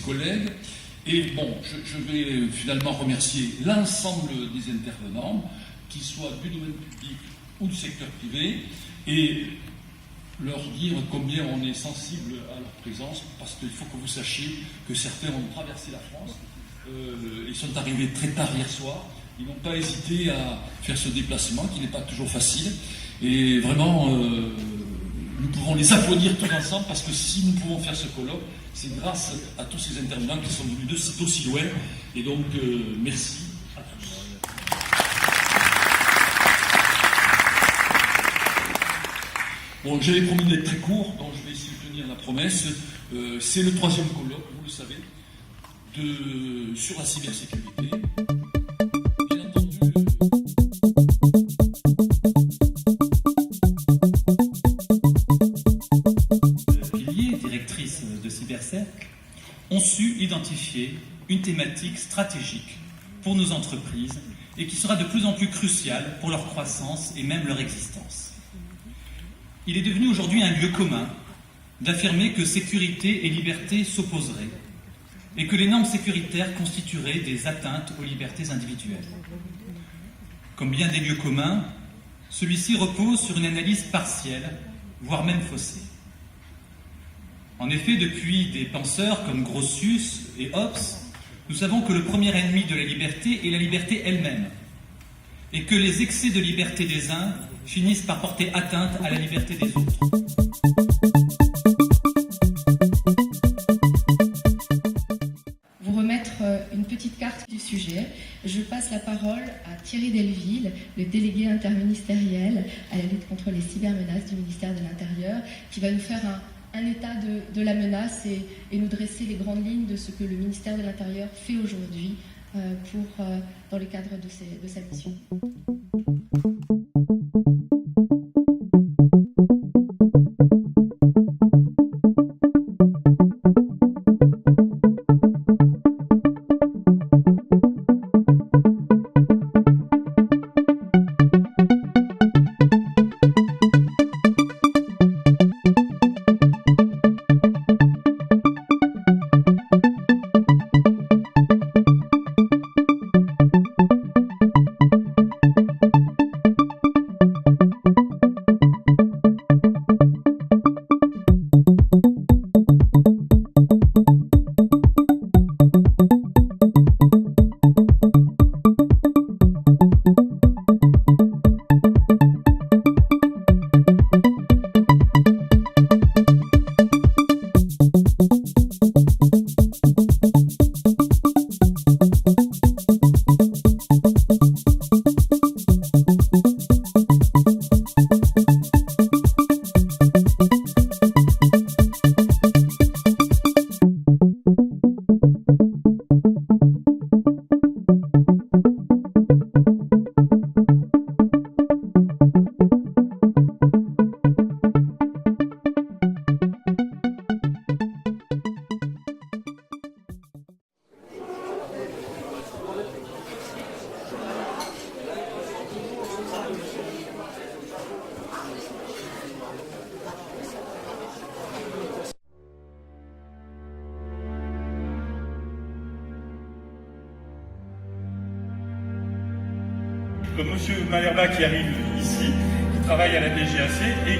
Collègues. Et bon, je vais finalement remercier l'ensemble des intervenants, qu'ils soient du domaine public ou du secteur privé, et leur dire combien on est sensible à leur présence, parce qu'il faut que vous sachiez que certains ont traversé la France, ils sont arrivés très tard hier soir, ils n'ont pas hésité à faire ce déplacement qui n'est pas toujours facile, et vraiment nous pouvons les applaudir tous ensemble, parce que si nous pouvons faire ce colloque, c'est grâce à tous ces intervenants qui sont venus d'aussi loin. Et donc, merci à tous. Bon, j'avais promis d'être très court, donc je vais essayer de tenir la promesse. C'est le troisième colloque, vous le savez, sur la cybersécurité. Bien entendu, ont su identifier une thématique stratégique pour nos entreprises et qui sera de plus en plus cruciale pour leur croissance et même leur existence. Il est devenu aujourd'hui un lieu commun d'affirmer que sécurité et liberté s'opposeraient et que les normes sécuritaires constitueraient des atteintes aux libertés individuelles. Comme bien des lieux communs, celui-ci repose sur une analyse partielle, voire même faussée. En effet, depuis des penseurs comme Grotius et Hobbes, nous savons que le premier ennemi de la liberté est la liberté elle-même, et que les excès de liberté des uns finissent par porter atteinte à la liberté des autres. Vous remettre une petite carte du sujet. Je passe la parole à Thierry Delville, le délégué interministériel à la lutte contre les cybermenaces du ministère de l'Intérieur, qui va nous faire un état de la menace et nous dresser les grandes lignes de ce que le ministère de l'Intérieur fait aujourd'hui dans le cadre de sa mission. Comme M. Malherba qui arrive ici, qui travaille à la DGAC et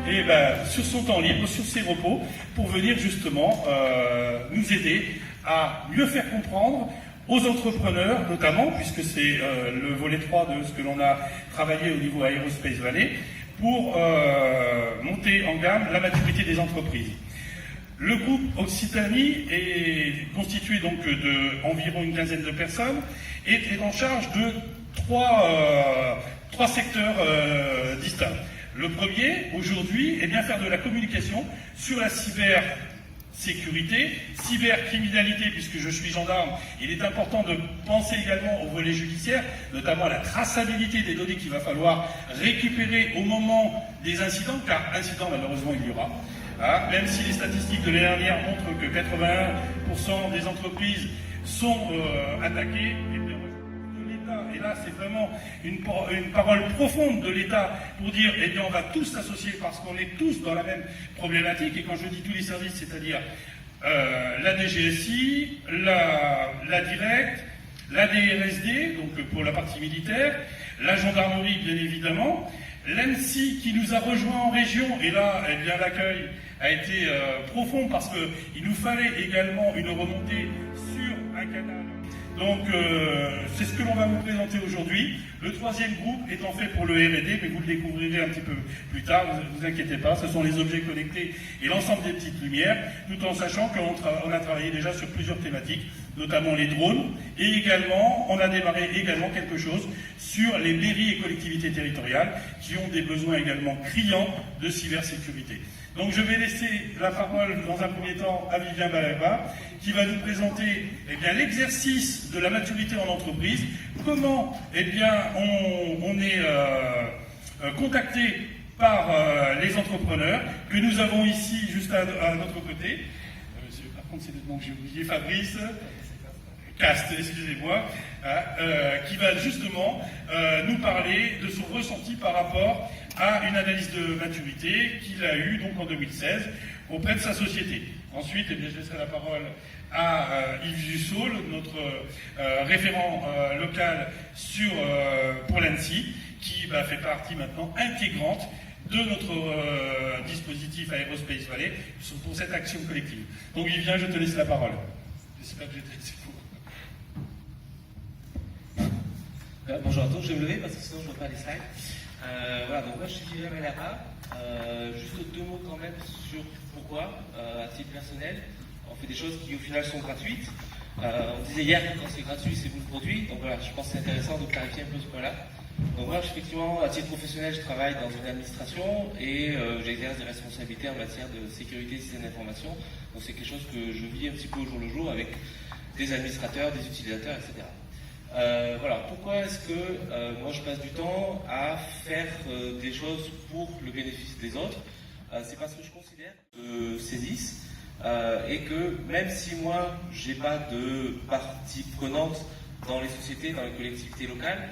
qui est sur son temps libre, sur ses repos, pour venir justement nous aider à mieux faire comprendre aux entrepreneurs, notamment, puisque c'est le volet 3 de ce que l'on a travaillé au niveau Aerospace Valley, pour monter en gamme la maturité des entreprises. Le groupe Occitanie est constitué donc d'environ une quinzaine de personnes et est en charge de trois secteurs distincts. Le premier, aujourd'hui, est bien faire de la communication sur la cybersécurité, cybercriminalité, puisque je suis gendarme, il est important de penser également au volet judiciaire, notamment à la traçabilité des données qu'il va falloir récupérer au moment des incidents, car incidents, malheureusement, il y aura. Même si les statistiques de l'année dernière montrent que 81% des entreprises sont attaquées, et là c'est vraiment une parole profonde de l'État pour dire, eh bien on va tous s'associer parce qu'on est tous dans la même problématique, et quand je dis tous les services, c'est-à-dire la DGSI, la Directe, la DRSD, donc pour la partie militaire, la gendarmerie bien évidemment, l'ANSSI qui nous a rejoints en région, et là eh bien l'accueil a été profond parce qu'il nous fallait également une remontée sur un canal. Donc c'est ce que l'on va vous présenter aujourd'hui. Le troisième groupe étant fait pour le R&D, mais vous le découvrirez un petit peu plus tard, ne vous inquiétez pas, ce sont les objets connectés et l'ensemble des petites lumières, tout en sachant qu'on a travaillé déjà sur plusieurs thématiques, notamment les drones, et également, on a démarré également quelque chose sur les mairies et collectivités territoriales qui ont des besoins également criants de cybersécurité. Donc je vais laisser la parole dans un premier temps à Vivien Balerba, qui va nous présenter eh bien, l'exercice de la maturité en entreprise, comment eh bien, on est contacté par les entrepreneurs que nous avons ici juste à notre côté. Par contre c'est le nom que j'ai oublié, Fabrice Cast, excusez-moi, qui va justement nous parler de son ressenti par rapport à une analyse de maturité qu'il a eue donc en 2016 auprès de sa société. Ensuite, eh bien, je laisserai la parole à Yves Jussault, notre référent local pour l'ANSSI, qui fait partie maintenant intégrante de notre dispositif Aerospace Valley pour cette action collective. Donc Vivien, je te laisse la parole. J'espère que j'étais assez faux. Bonjour à tous, je vais me lever parce que sinon je ne vois pas les slides. Voilà, donc moi je suis Vivien Balerba. Juste deux mots quand même sur pourquoi, à titre personnel, on fait des choses qui au final sont gratuites. On disait hier que quand c'est gratuit, c'est vous le produit. Donc voilà, je pense que c'est intéressant de clarifier un peu ce point-là. Donc moi, effectivement, à titre professionnel, je travaille dans une administration et j'exerce des responsabilités en matière de sécurité et système d'information. Donc c'est quelque chose que je vis un petit peu au jour le jour avec des administrateurs, des utilisateurs, etc. Voilà, pourquoi est-ce que moi je passe du temps à faire des choses pour le bénéfice des autres? C'est parce que je considère que saisissent et que même si moi j'ai pas de partie prenante dans les sociétés, dans les collectivités locales,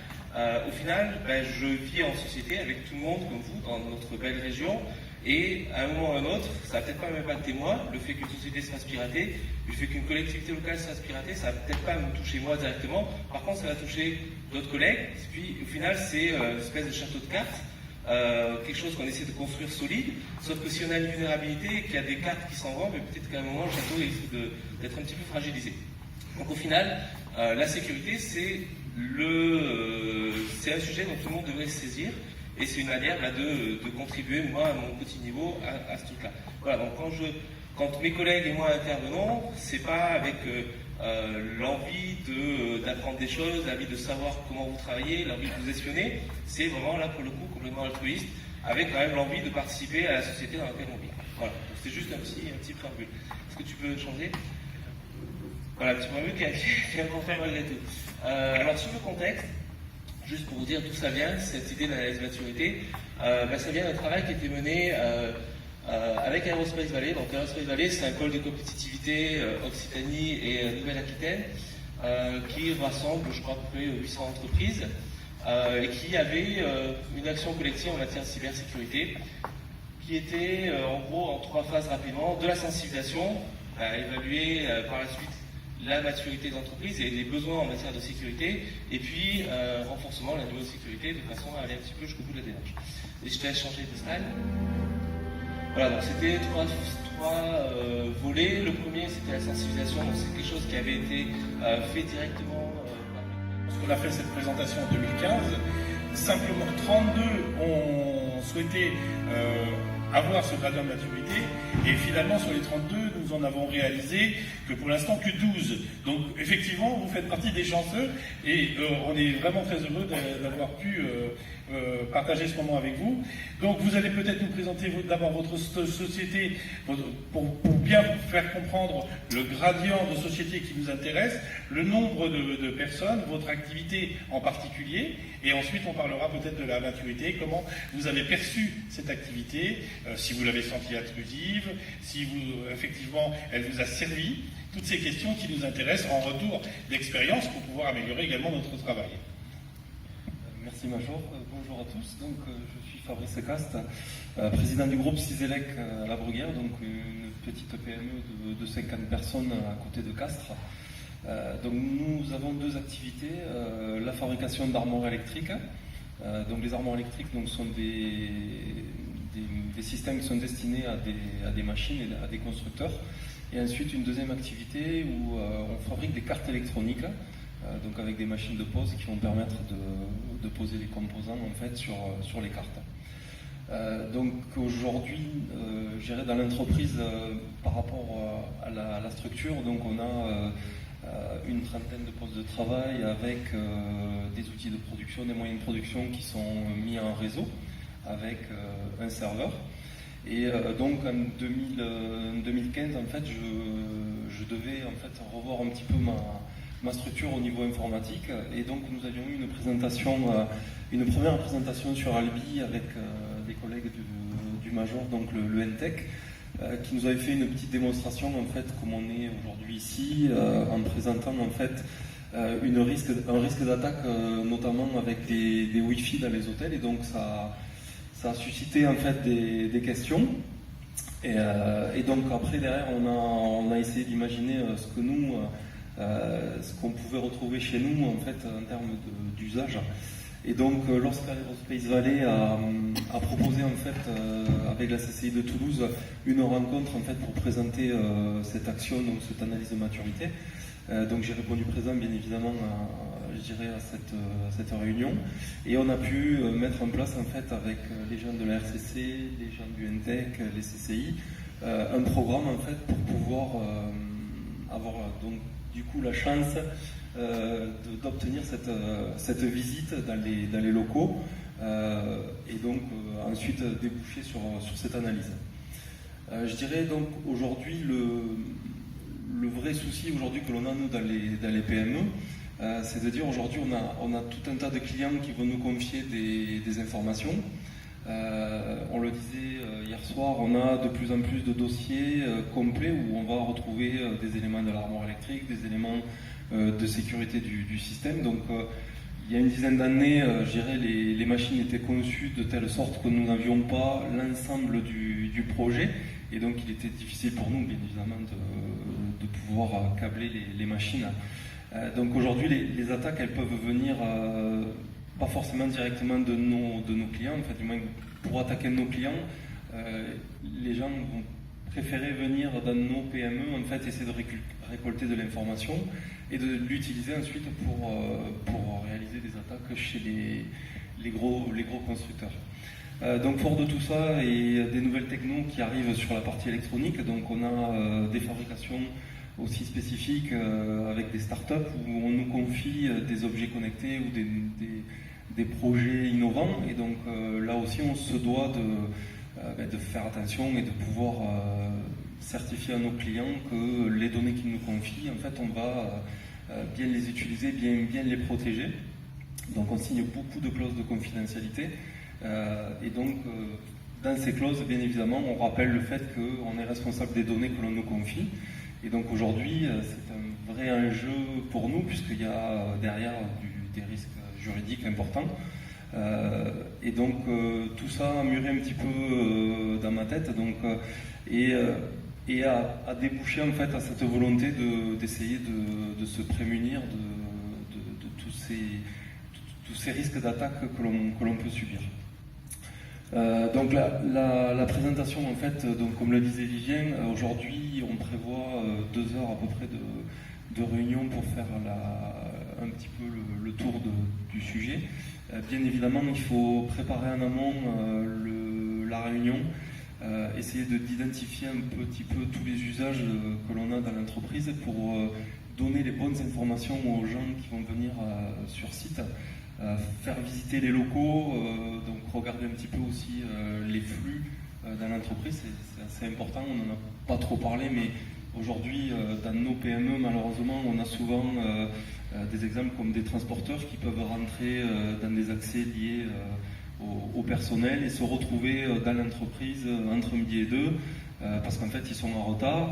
au final je vis en société avec tout le monde comme vous dans notre belle région. Et à un moment ou à un autre, ça va peut-être pas m'impacter moi, le fait qu'une société se fasse pirater, le fait qu'une collectivité locale se fasse pirater, ça va peut-être pas me toucher moi directement, par contre ça va toucher d'autres collègues, et puis au final c'est une espèce de château de cartes, quelque chose qu'on essaie de construire solide, sauf que si on a une vulnérabilité et qu'il y a des cartes qui s'en vont, peut-être qu'à un moment le château risque d'être un petit peu fragilisé. Donc au final, la sécurité c'est un sujet dont tout le monde devrait se saisir. Et c'est une manière de contribuer, moi, à mon petit niveau, à ce truc-là. Voilà, donc quand mes collègues et moi intervenons, c'est pas avec l'envie d'apprendre des choses, l'envie de savoir comment vous travaillez, l'envie de vous espionner, c'est vraiment là, pour le coup, complètement altruiste, avec quand même l'envie de participer à la société dans laquelle on vit. Voilà, donc c'est juste un petit préambule. Est-ce que tu peux changer? Voilà, un petit préambule qui est important malgré tout. Alors, sur le contexte, juste pour vous dire d'où ça vient, cette idée d'analyse maturité, ça vient d'un travail qui a été mené avec Aerospace Valley. Donc Aerospace Valley, c'est un pôle de compétitivité Occitanie et Nouvelle-Aquitaine qui rassemble, je crois, à peu près 800 entreprises et qui avait une action collective en matière de cybersécurité qui était en gros en 3 phases rapidement. De la sensibilisation, évaluer par la suite la maturité d'entreprise et les besoins en matière de sécurité, et puis renforcement de la niveau de sécurité de façon à aller un petit peu jusqu'au bout de la démarche. Et je te laisse changer de slide. Voilà, donc c'était trois volets. Le premier, c'était la sensibilisation, donc c'est quelque chose qui avait été fait directement On a fait cette présentation en 2015. Simplement 32 ont souhaité avoir ce gradient de maturité, et finalement sur les 32, nous nous en avons réalisé que pour l'instant que 12. Donc effectivement, vous faites partie des chanceux et on est vraiment très heureux d'avoir pu partager ce moment avec vous. Donc vous allez peut-être nous présenter d'abord votre société pour bien faire comprendre le gradient de société qui nous intéresse, le nombre de personnes, votre activité en particulier, et ensuite on parlera peut-être de la maturité, comment vous avez perçu cette activité, si vous l'avez sentie intrusive, si effectivement elle vous a servi, toutes ces questions qui nous intéressent en retour d'expérience pour pouvoir améliorer également notre travail. Merci Major, bonjour à tous. Donc, je suis Fabrice Cast, président du groupe Ciselec à La Bruguière, donc une petite PME de 50 personnes à côté de Castres. Donc nous avons deux activités, la fabrication d'armoires électriques. Donc les armoires électriques donc, sont des systèmes qui sont destinés à des machines et à des constructeurs. Et ensuite une deuxième activité où on fabrique des cartes électroniques. Donc avec des machines de pose qui vont permettre de poser les composants en fait sur les cartes. Donc aujourd'hui, je dirais dans l'entreprise par rapport à la structure, donc on a une trentaine de postes de travail avec des outils de production, des moyens de production qui sont mis en réseau avec un serveur. Et donc en 2015 en fait, je devais en fait revoir un petit peu ma structure au niveau informatique, et donc nous avions eu une première présentation sur Albi avec des collègues du Major, donc le NTech, qui nous avait fait une petite démonstration en fait comme on est aujourd'hui ici, en présentant en fait un risque d'attaque notamment avec des Wi-Fi dans les hôtels, et donc ça a suscité en fait des questions. Et donc après derrière on a essayé d'imaginer ce qu'on pouvait retrouver chez nous en fait en termes d'usage. Et donc lorsqu'Aerospace Valley a proposé en fait avec la CCI de Toulouse une rencontre en fait pour présenter cette action, donc cette analyse de maturité, donc j'ai répondu présent bien évidemment à cette réunion, et on a pu mettre en place en fait avec les gens de la RCC, les gens du NTech, les CCI, un programme en fait pour pouvoir avoir donc du coup la chance d'obtenir cette visite dans les locaux, et donc ensuite déboucher sur cette analyse. Je dirais donc aujourd'hui le vrai souci aujourd'hui que l'on a nous dans les PME, c'est de dire aujourd'hui on a tout un tas de clients qui vont nous confier des informations. On le disait hier soir, on a de plus en plus de dossiers complets où on va retrouver des éléments de l'armoire électrique, des éléments de sécurité du système. Donc il y a une dizaine d'années, je dirais, les machines étaient conçues de telle sorte que nous n'avions pas l'ensemble du projet, et donc il était difficile pour nous bien évidemment de pouvoir câbler les machines. Donc aujourd'hui les attaques elles peuvent venir pas forcément directement de nos clients, en fait, du moins pour attaquer nos clients, les gens vont préférer venir dans nos PME, en fait, essayer de récolter de l'information et de l'utiliser ensuite pour réaliser des attaques chez les gros constructeurs. Donc fort de tout ça et des nouvelles technos qui arrivent sur la partie électronique, donc on a des fabrications aussi spécifiques avec des startups où on nous confie des objets connectés ou des projets innovants, et donc là aussi on se doit de faire attention et de pouvoir certifier à nos clients que les données qu'ils nous confient, en fait on va bien les utiliser, bien les protéger. Donc on signe beaucoup de clauses de confidentialité, et donc dans ces clauses bien évidemment on rappelle le fait qu'on est responsable des données que l'on nous confie. Et donc aujourd'hui, c'est un vrai enjeu pour nous, puisqu'il y a derrière des risques juridiques importants. Et donc tout ça a mûri un petit peu dans ma tête, donc, et a débouché en fait à cette volonté d'essayer de se prémunir de tous ces risques d'attaque que l'on peut subir. Donc la présentation en fait, donc comme le disait Vivien, aujourd'hui on prévoit 2 heures à peu près de réunion pour faire un petit peu le tour du sujet. Bien évidemment il faut préparer en amont la réunion essayer d'identifier un petit peu tous les usages que l'on a dans l'entreprise pour donner les bonnes informations aux gens qui vont venir sur site, faire visiter les locaux, donc regarder un petit peu aussi les flux dans l'entreprise, c'est assez important, on n'en a pas trop parlé, mais aujourd'hui dans nos PME malheureusement on a souvent des exemples comme des transporteurs qui peuvent rentrer dans des accès liés au personnel et se retrouver dans l'entreprise entre midi et 2 parce qu'en fait ils sont en retard,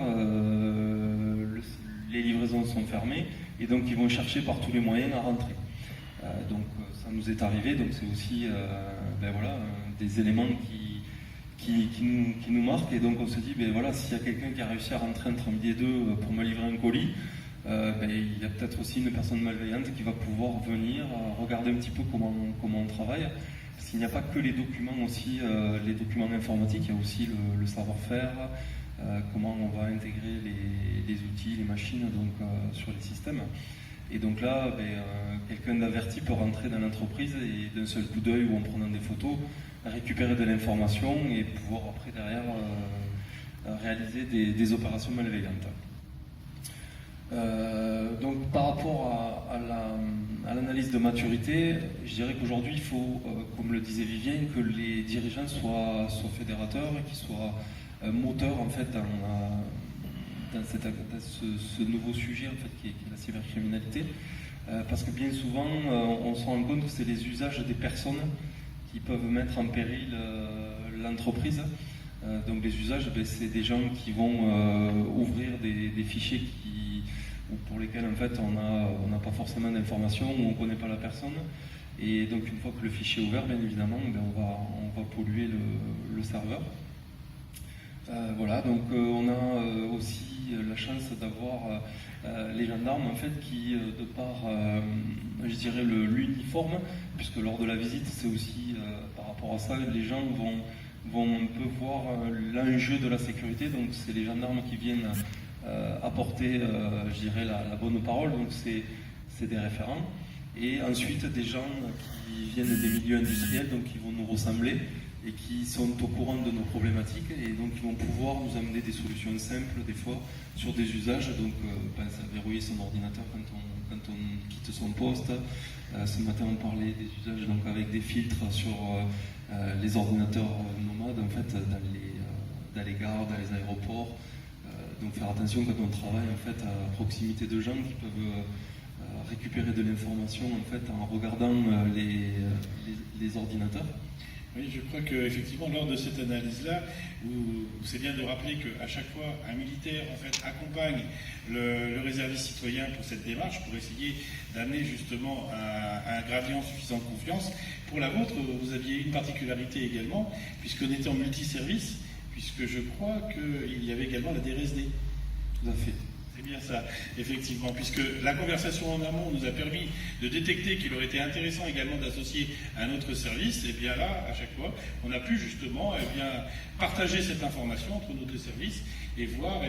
les livraisons sont fermées et donc ils vont chercher par tous les moyens à rentrer. Donc ça nous est arrivé, donc c'est aussi des éléments qui nous marquent et donc on se dit voilà, s'il y a quelqu'un qui a réussi à rentrer entre midi et 2 pour me livrer un colis, il y a peut-être aussi une personne malveillante qui va pouvoir venir regarder un petit peu comment on travaille. Parce qu'il n'y a pas que les documents aussi, les documents informatiques, il y a aussi le savoir-faire, comment on va intégrer les outils, les machines donc, sur les systèmes. Et donc là, quelqu'un d'averti peut rentrer dans l'entreprise et d'un seul coup d'œil ou en prenant des photos, récupérer de l'information et pouvoir après derrière réaliser des opérations malveillantes. Donc par rapport à l'analyse de maturité, je dirais qu'aujourd'hui il faut, comme le disait Vivien, que les dirigeants soient fédérateurs et qu'ils soient moteurs en fait dans ce nouveau sujet en fait, qui est la cybercriminalité, parce que bien souvent on se rend compte que c'est les usages des personnes qui peuvent mettre en péril l'entreprise. Donc les usages, c'est des gens qui vont ouvrir des fichiers pour lesquels en fait on n'a pas forcément d'informations ou on ne connaît pas la personne. Et donc une fois que le fichier est ouvert, bien évidemment, on va polluer le serveur. Voilà, donc on a aussi la chance d'avoir les gendarmes en fait qui, de par, je dirais, l'uniforme, puisque lors de la visite, c'est aussi par rapport à ça, les gens vont un peu voir l'enjeu de la sécurité. Donc c'est les gendarmes qui viennent apporter, je dirais, la bonne parole. Donc c'est des référents. Et ensuite des gens qui viennent des milieux industriels, donc qui vont nous ressembler et qui sont au courant de nos problématiques et donc qui vont pouvoir nous amener des solutions simples des fois sur des usages. Donc pense à verrouiller son ordinateur quand on quitte son poste. Ce matin on parlait des usages donc avec des filtres sur les ordinateurs nomades en fait dans les gares, dans les aéroports. Donc faire attention quand on travaille en fait à proximité de gens qui peuvent récupérer de l'information en fait en regardant les ordinateurs. Oui, je crois qu'effectivement, lors de cette analyse-là, c'est bien de rappeler qu'à chaque fois, un militaire en fait, accompagne le réserviste citoyen pour cette démarche, pour essayer d'amener justement un gradient suffisant de confiance. Pour la vôtre, vous aviez une particularité également, puisqu'on était en multiservice, puisque je crois qu'il y avait également la DRSD. Tout à fait. C'est bien ça, effectivement, puisque la conversation en amont nous a permis de détecter qu'il aurait été intéressant également d'associer un autre service, et bien là, à chaque fois, on a pu justement partager cette information entre nos deux services et voir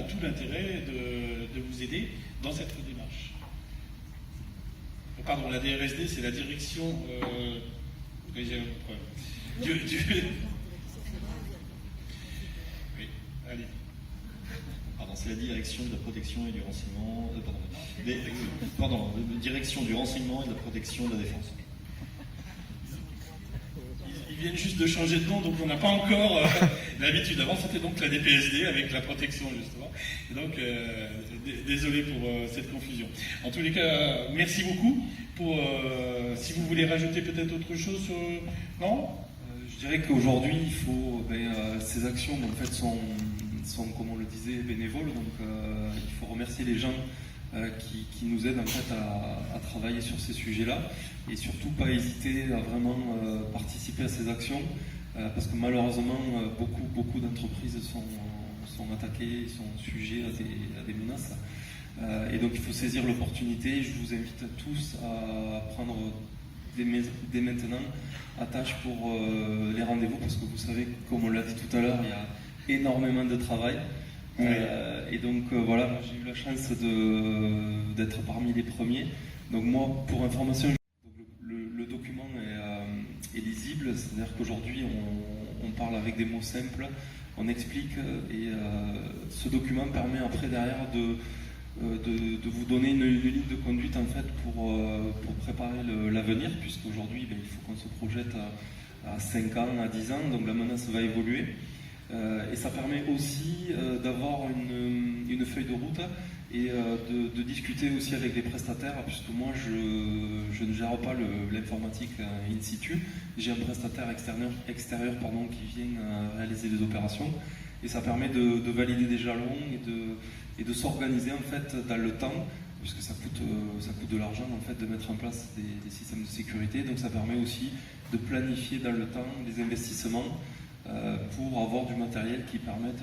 tout l'intérêt de vous aider dans cette démarche. Pardon, la DRSD, c'est la direction... Oui, allez. Pardon, c'est la direction de la protection et du renseignement... direction du renseignement et de la protection de la défense. Ils viennent juste de changer de nom, donc on n'a pas encore l'habitude. Avant, c'était donc la DPSD avec la protection, justement. Et donc, désolé pour cette confusion. En tous les cas, merci beaucoup. Si vous voulez rajouter peut-être autre chose sur... Non ? Je dirais qu'aujourd'hui, il faut, ces actions en fait, sont, comme on le disait, bénévoles. Donc, il faut remercier les gens qui nous aident en fait, à travailler sur ces sujets-là. Et surtout, pas hésiter à vraiment participer à ces actions. Parce que malheureusement, beaucoup d'entreprises sont attaquées, sont sujets à des menaces. Et donc, il faut saisir l'opportunité. Je vous invite tous à prendre dès maintenant attache pour les rendez-vous, parce que vous savez, comme on l'a dit tout à l'heure, il y a énormément de travail. Et donc voilà, moi, j'ai eu la chance d'être parmi les premiers. Donc moi, pour information, le document est lisible, c'est-à-dire qu'aujourd'hui on parle avec des mots simples, on explique et ce document permet après derrière de vous donner une ligne de conduite en fait pour préparer l'avenir, puisqu'aujourd'hui il faut qu'on se projette à 5 ans, à 10 ans, donc la menace va évoluer. Et ça permet aussi d'avoir une feuille de route et de discuter aussi avec des prestataires, puisque moi je ne gère pas l'informatique in situ, j'ai un prestataire extérieur qui vient réaliser les opérations, et ça permet de valider des jalons et de s'organiser en fait dans le temps, puisque ça coûte de l'argent en fait de mettre en place des systèmes de sécurité, donc ça permet aussi de planifier dans le temps des investissements pour avoir du matériel qui permette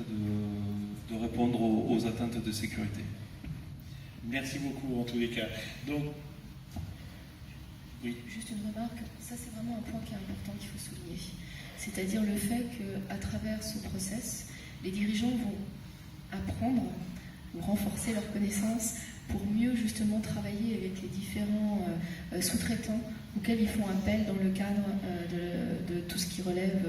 de répondre aux attentes de sécurité. Merci beaucoup en tous les cas. Donc, oui. Juste une remarque, ça c'est vraiment un point qui est important qu'il faut souligner. C'est-à-dire le fait qu'à travers ce process, les dirigeants vont apprendre ou renforcer leurs connaissances pour mieux justement travailler avec les différents sous-traitants auxquels ils font appel dans le cadre de tout ce qui relève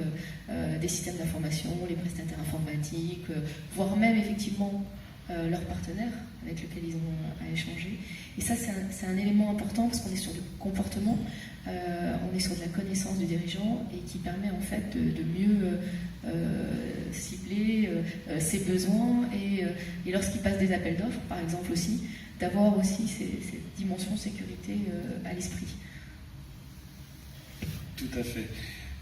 des systèmes d'information, les prestataires informatiques, voire même effectivement leurs partenaires avec lesquels ils ont à échanger. Et ça, c'est un élément important parce qu'on est sur du comportement, on est sur de la connaissance du dirigeant et qui permet en fait de mieux cibler ses besoins et lorsqu'il passe des appels d'offres, par exemple aussi, d'avoir aussi cette dimension sécurité à l'esprit. Tout à fait.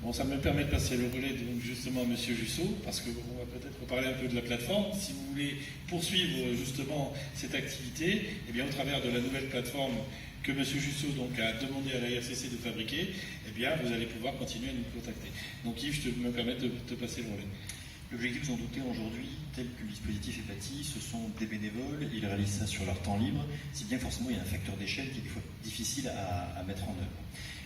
Bon, ça me permet de passer le relais donc justement à M. Jussot, parce qu'on va peut-être reparler un peu de la plateforme. Si vous voulez poursuivre justement cette activité, eh bien, au travers de la nouvelle plateforme que M. Jussot donc, a demandé à la RCC de fabriquer, eh bien, vous allez pouvoir continuer à nous contacter. Donc Yves, je me permets de te passer le relais. L'objectif, vous en doutez, aujourd'hui, tel que le dispositif est bâti, ce sont des bénévoles, ils réalisent ça sur leur temps libre, si bien forcément il y a un facteur d'échelle qui est des fois difficile à mettre en œuvre.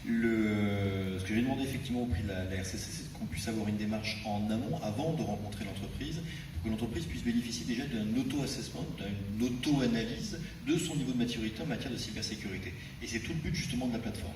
Ce que j'ai demandé effectivement au prix de la RCC, c'est qu'on puisse avoir une démarche en amont, avant de rencontrer l'entreprise, pour que l'entreprise puisse bénéficier déjà d'un auto-assessment, d'une auto-analyse de son niveau de maturité en matière de cybersécurité. Et c'est tout le but justement de la plateforme.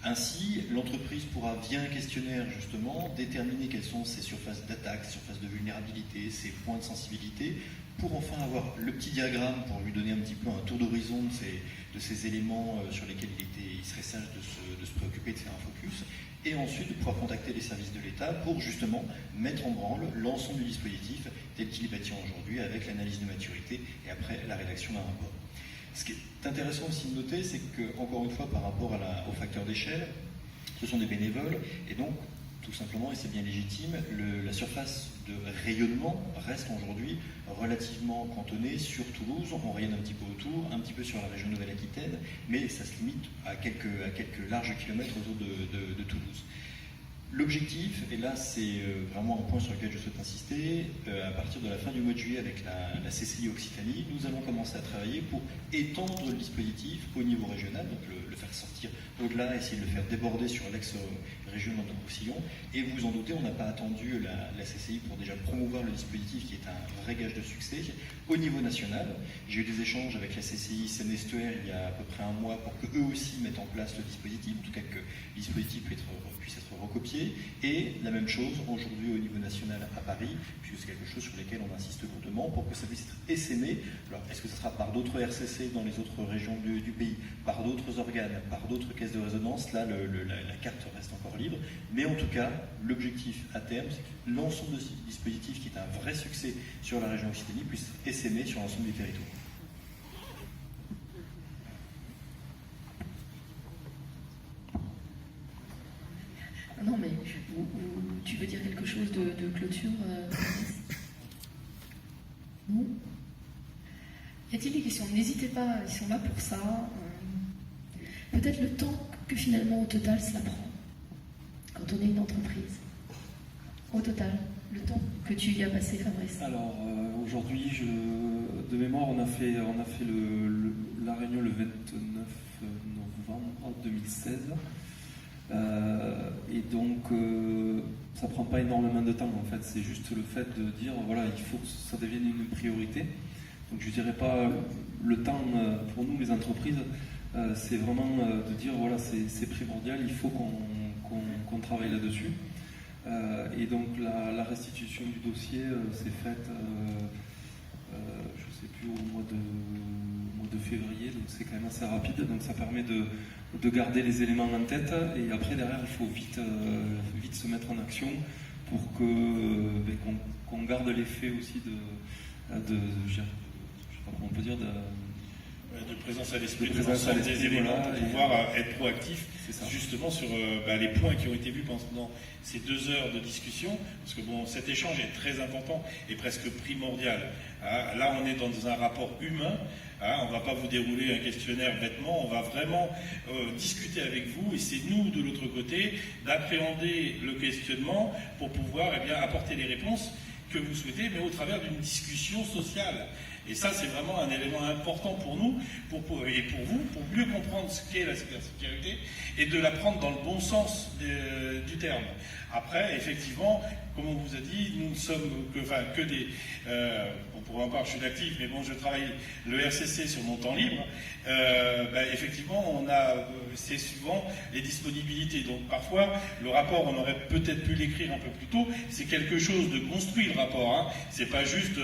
Ainsi, l'entreprise pourra, via un questionnaire justement, déterminer quelles sont ses surfaces d'attaque, ses surfaces de vulnérabilité, ses points de sensibilité, pour enfin avoir le petit diagramme pour lui donner un petit peu un tour d'horizon de ces éléments sur lesquels il serait sage de se préoccuper, de faire un focus, et ensuite de pouvoir contacter les services de l'État pour justement mettre en branle l'ensemble du dispositif tel qu'il est bâti aujourd'hui, avec l'analyse de maturité et après la rédaction d'un rapport. Ce qui est intéressant aussi de noter, c'est que, encore une fois, par rapport au facteur d'échelle, ce sont des bénévoles, et donc, tout simplement, et c'est bien légitime, la surface de rayonnement reste aujourd'hui relativement cantonnée sur Toulouse. On rayonne un petit peu autour, un petit peu sur la région Nouvelle-Aquitaine, mais ça se limite à quelques larges kilomètres autour de Toulouse. L'objectif, et là c'est vraiment un point sur lequel je souhaite insister, à partir de la fin du mois de juillet avec la CCI Occitanie, nous allons commencer à travailler pour étendre le dispositif au niveau régional, donc le faire sortir au-delà, essayer de le faire déborder sur l'ex-région Languedoc-Roussillon. Et vous en doutez, on n'a pas attendu la CCI pour déjà promouvoir le dispositif qui est un vrai gage de succès au niveau national. J'ai eu des échanges avec la CCI Seine-Estuaire il y a à peu près un mois pour qu'eux aussi mettent en place le dispositif, en tout cas que le dispositif puisse être recopié. Et la même chose aujourd'hui au niveau national à Paris, puisque c'est quelque chose sur lequel on insiste lourdement pour que ça puisse être essaimé. Alors, est-ce que ce sera par d'autres RCC dans les autres régions du pays, par d'autres organes, par d'autres caisses de résonance? Là, la carte reste encore libre. Mais en tout cas, l'objectif à terme, c'est que l'ensemble de ce dispositif, qui est un vrai succès sur la région Occitanie, puisse essaimer sur l'ensemble du territoire. Non, mais tu veux dire quelque chose de clôture Non. Y a-t-il des questions? N'hésitez pas, ils sont là pour ça. Peut-être le temps que finalement au total cela prend, quand on est une entreprise. Au total, le temps que tu y as passé, Fabrice. Alors aujourd'hui, de mémoire, on a fait la réunion le 29 novembre 2016. Et donc ça prend pas énormément de temps en fait, c'est juste le fait de dire voilà, il faut que ça devienne une priorité. Donc je dirais pas le temps pour nous les entreprises, c'est vraiment de dire voilà, c'est primordial, il faut qu'on travaille là-dessus. Et donc la restitution du dossier s'est faite, je ne sais plus, au mois de février, donc c'est quand même assez rapide, donc ça permet de garder les éléments en tête, et après derrière il faut vite se mettre en action pour qu'on garde l'effet aussi je sais pas comment on peut dire, de présence à l'esprit, de de présence à l'ensemble l'esprit, des éléments, voilà, pour pouvoir être proactif justement sur les points qui ont été vus pendant ces 2 heures de discussion, parce que bon, cet échange est très important et presque primordial. Là, on est dans un rapport humain. On ne va pas vous dérouler un questionnaire bêtement, on va vraiment discuter avec vous, et c'est nous, de l'autre côté, d'appréhender le questionnement pour pouvoir apporter les réponses que vous souhaitez, mais au travers d'une discussion sociale. Et ça, c'est vraiment un élément important pour nous, et pour vous, pour mieux comprendre ce qu'est la cybersécurité et de la prendre dans le bon sens du terme. Après, effectivement, comme on vous a dit, nous ne sommes que des... pour ma part, je suis d'actif, mais bon, je travaille le RCC sur mon temps libre. Effectivement, c'est souvent les disponibilités. Donc parfois, le rapport, on aurait peut-être pu l'écrire un peu plus tôt. C'est quelque chose de construit, le rapport. C'est pas juste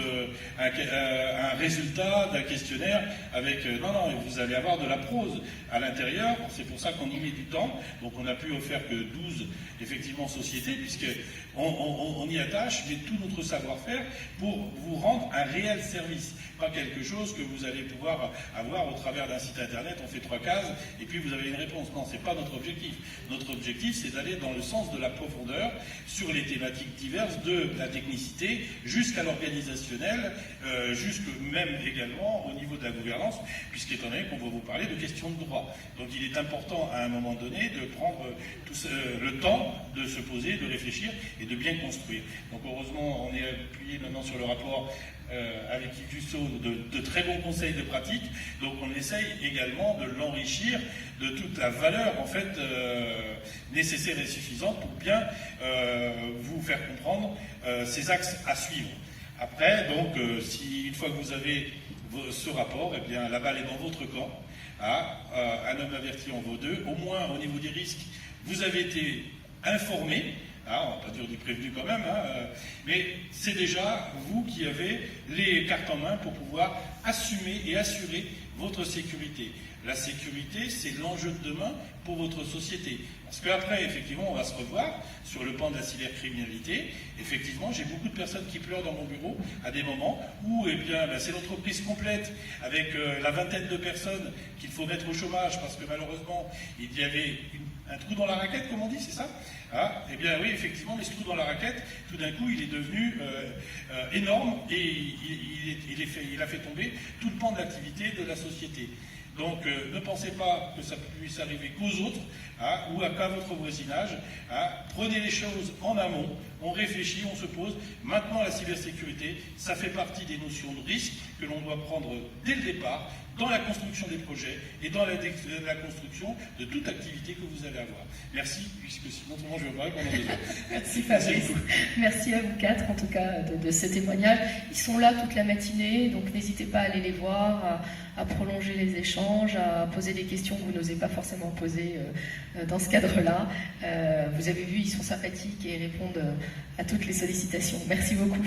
un résultat d'un questionnaire avec... non, vous allez avoir de la prose à l'intérieur. C'est pour ça qu'on y met du temps. Donc on n'a pu offrir que 12, effectivement, sociétés, puisqu'on y attache tout notre savoir-faire pour vous rendre un réel service. Pas quelque chose que vous allez pouvoir avoir au travers d'un site internet, on fait 3 cases et puis vous avez une réponse. Non, c'est pas notre objectif. Notre objectif, c'est d'aller dans le sens de la profondeur sur les thématiques diverses, de la technicité jusqu'à l'organisationnel, jusque même également au niveau de la gouvernance, puisqu'étant donné qu'on va vous parler de questions de droit. Donc il est important à un moment donné de prendre le temps de se poser, de réfléchir et de bien construire. Donc heureusement, on est appuyé maintenant sur le rapport avec Yves Jussot de très bons conseils de pratique. Donc on essaye également de l'enrichir de toute la valeur en fait nécessaire et suffisante pour bien vous faire comprendre ces axes à suivre. Après, donc, si une fois que vous avez ce rapport, eh bien la balle est dans votre camp. Un homme averti en vaut 2. Au moins au niveau des risques, vous avez été informé. On ne va pas dire du prévenu quand même, mais c'est déjà vous qui avez les cartes en main pour pouvoir assumer et assurer votre sécurité. La sécurité, c'est l'enjeu de demain pour votre société. Parce qu'après, effectivement, on va se revoir sur le pan de la cybercriminalité. Effectivement, j'ai beaucoup de personnes qui pleurent dans mon bureau à des moments où c'est l'entreprise complète avec la vingtaine de personnes qu'il faut mettre au chômage parce que malheureusement, il y avait un trou dans la raquette, comme on dit, c'est ça ? Eh bien oui, effectivement, mais ce trou dans la raquette, tout d'un coup, il est devenu énorme et il a fait tomber tout le pan de l'activité de la société. Donc ne pensez pas que ça puisse arriver qu'aux autres ou qu'à votre voisinage. Prenez les choses en amont, on réfléchit, on se pose. Maintenant, la cybersécurité, ça fait partie des notions de risque que l'on doit prendre dès le départ, dans la construction des projets et dans la construction de toute activité que vous allez avoir. Merci, puisque sinon je vais parler pendant 2 heures. Merci Fabrice. Merci à vous 4 en tout cas de ce témoignage. Ils sont là toute la matinée, donc n'hésitez pas à aller les voir, à prolonger les échanges, à poser des questions que vous n'osez pas forcément poser dans ce cadre-là. Vous avez vu, ils sont sympathiques et répondent à toutes les sollicitations. Merci beaucoup.